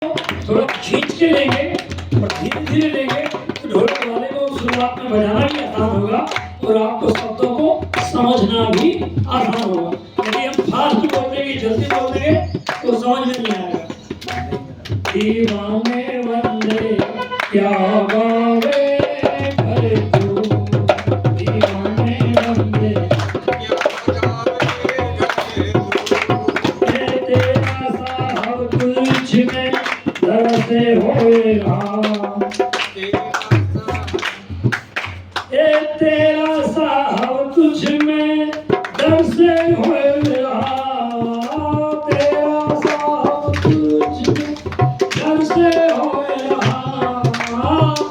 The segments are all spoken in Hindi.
थोड़ा खींच के लेंगे और धीरे धीरे लेंगे तो ढोलक वाले को शुरुआत में बजाना भी आसान होगा और आपको शब्दों को समझना भी आसान होगा। यदि हम फास्ट बोल देंगे, जल्दी बोल देंगे तो समझ में नहीं आएगा। दीवाने वंदे क्या गावे घर तू, दीवाने वंदे तेरा साहब तुझ में दरसे होए राम, तेरा साहब तुझ में दरसे होए राम, तेरा साहब तुझ में दरसे होए राम,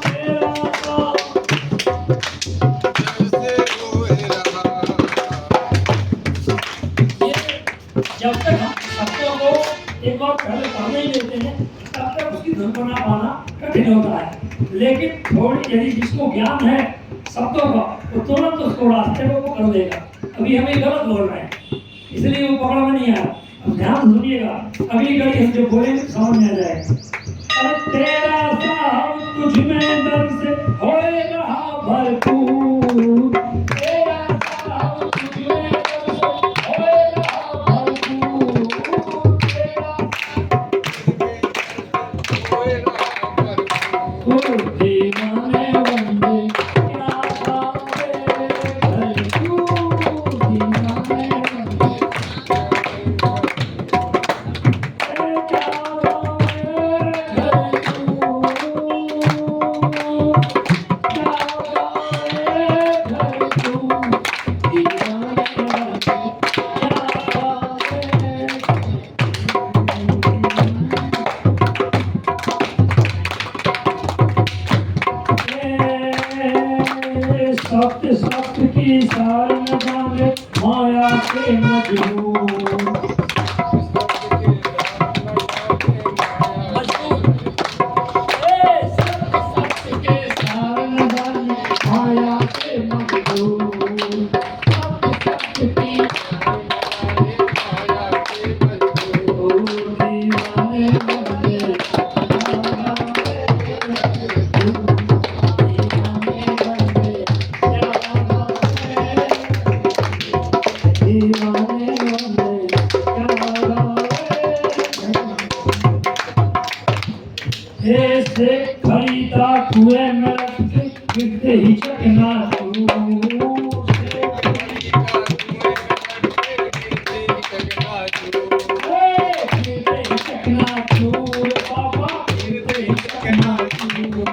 तेरा साहब दरसे होए राम। जब तक हम शब्दों को एक बार पहले पढ़ नहीं लेते हैं तब तक उसकी धुन बना पाना कठिन होता है। लेकिन थोड़ी यदि जिसको ज्ञान है शब्दों का तो तुरंत उसको रास्ते को कर देगा। अभी हम गलत बोल रहे हैं इसलिए वो पकड़ में नहीं आया। अब ध्यान सुनिएगा, अगली घड़ी हम जो बोलेंगे समझ में आ जाएगा। अरे तेरा साहब तुझ में दर्द से होए रहा भरपूर, तेरा साहब तुझ में दर्द से होए रहा भरपूर, तेरा होए रहा भरपूर, दीवाने वंदे क्या गावे घर तू, दीवाने वंदे सत्य सत्य की सार न जाने माया के मजबूर, सत्य के सार न जाने माया के मजबूर, सत्य की माया के मजबूर, दीवाने वंदे ऐसे खरीदा कुएं में रखते गिरते ही चकना चूर, बाबा गिरते ही चकना चूर,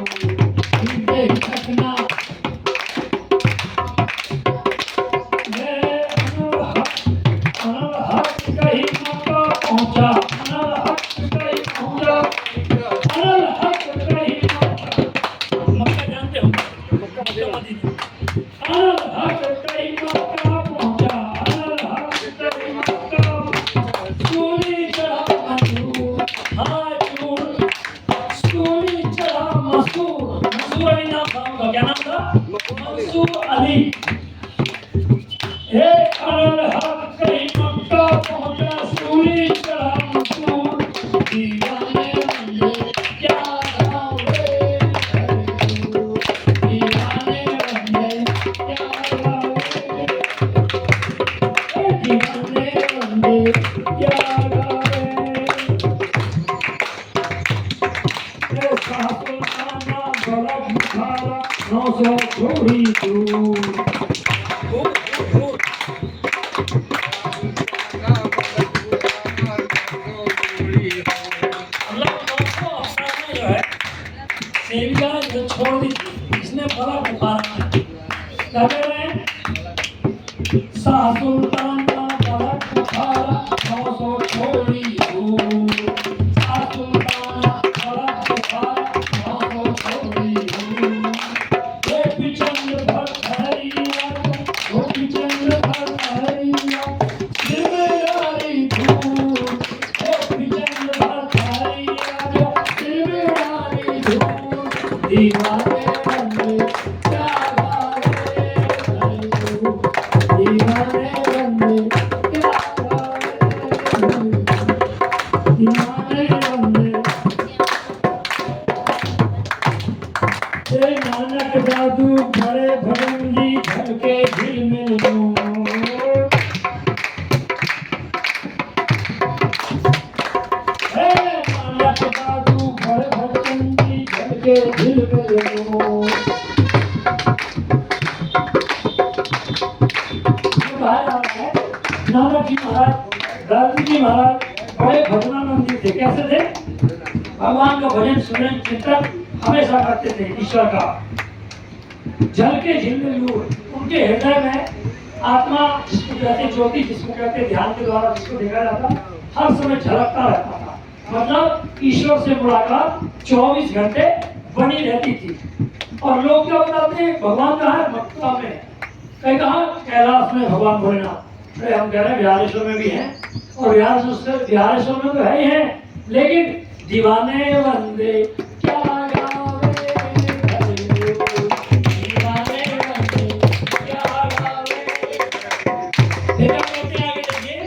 गिरते ही चकना हक कहीं मक्का पहुंचा, हक कहीं पहुंचा, हक कहीं मक्का जानते हो मक्का मदीना, हक कहीं मक्का पहुंचा, हक कहीं मक्का सूली चढ़ा मंसूर, हाँ चूर सूली चढ़ा मंसूर, मंसूर अली नाम था उनका, क्या नाम था? मंसूर अली। हक कहीं मक्का पहुंचा सूली चढ़ा मंसूर, दीवाने वंदे क्या गावे घर तू, दीवाने वंदे क्या गावे, दीवाने वंदे क्या गावे। सासुल्ताना बड़ा बुखारा 900 छोड़ी दूर, सेविका जो छोड़ दी थी इसने बड़ा बुखारा क्या कह रहे हैं? सासुल्तान का बड़ा बुखारा 900 छोड़ी दूर, सासुल्तान बड़ा बुखारा 900 छोड़ी दूर, गोपी चंद्र भर हरिया, गोपी चंद्र भर हरिया सिरमेरारी धूल, गोपी चंद्र भर हरिया सिरमेरारी धूल, दीवाने वंदे क्या गावे घर तू, दीवाने वंदे क्या गावे घर तू, दीवाने वंदे दादू बड़े भजनजी झलके झिलमिल नूर। हे नानक दादू बड़े भजनजी झलके झिलमिल नूर। नानक जी महाराज, दादू जी महाराज बड़े भजनानंदी थे। कैसे थे? भगवान का भजन सुनन चिंतन हमेशा करते थे ईश्वर का। जल के झिलमिल नूर, उनके हृदय में आत्मा जिसको कहते ज्योति, जिसको कहते ध्यान के द्वारा जिसको देखा जाता, हर समय झलकता रहता था। मतलब ईश्वर से मुलाकात 24 घंटे बनी रहती थी। और लोग क्या बताते हैं भगवान कहाँ है? मक्का में। कहीं कहा कैलाश में भगवान भोलेनाथ। अरे हम कह रहे हैं बिहारेश्वर में भी हैं, और बिहारेश्वर में तो है ही है, लेकिन दीवाने बंदे क्या गावे, दीवाने बंदे क्या गावे। देखा कहते आगे देखिए,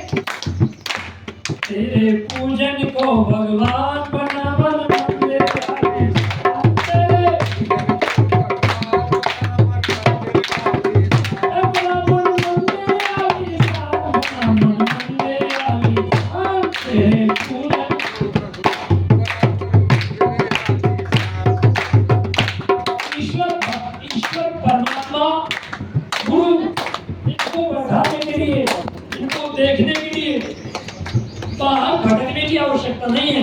तेरे पूजन को भगवान बना बन बंदे देखने के लिए बाहर भटकने की आवश्यकता नहीं है।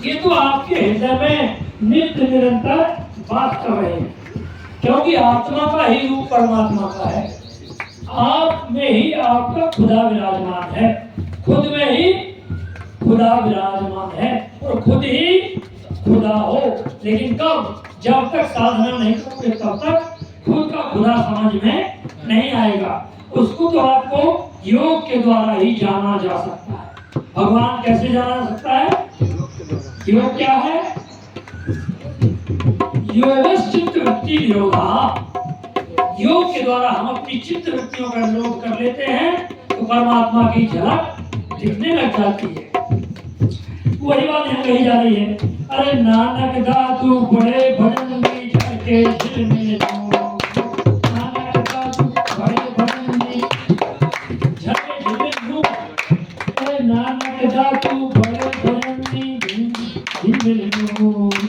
ये तो आपके हृदय में नित्य निरंतर वास्तव है, क्योंकि आत्मा का ही रूप परमात्मा का है। आप में ही आपका खुदा विराजमान है, खुद में ही खुदा विराजमान है, और खुद ही खुदा हो। लेकिन कब? जब तक साधना नहीं करोगे तब तक खुद का खुदा समझ में नहीं आएगा। उसको तो आपको योग के द्वारा ही जाना जा सकता है। भगवान कैसे जाना जा सकता है? योग क्या है? योगश्चित्त वृत्ति निरोधा। योग के द्वारा हम अपनी चित्त वृत्तियों का निरोध कर लेते हैं तो परमात्मा की झलक दिखने लग जाती है। वही बात यहाँ कही जा रही है। अरे नानक दादू बड़े भजनजी झलके झिलमिल नूर। नानक दादू बड़े भजनजी झलके झिलमिल नूर। अरे नानक दादू बड़े भजनजी झिलमिल नूर।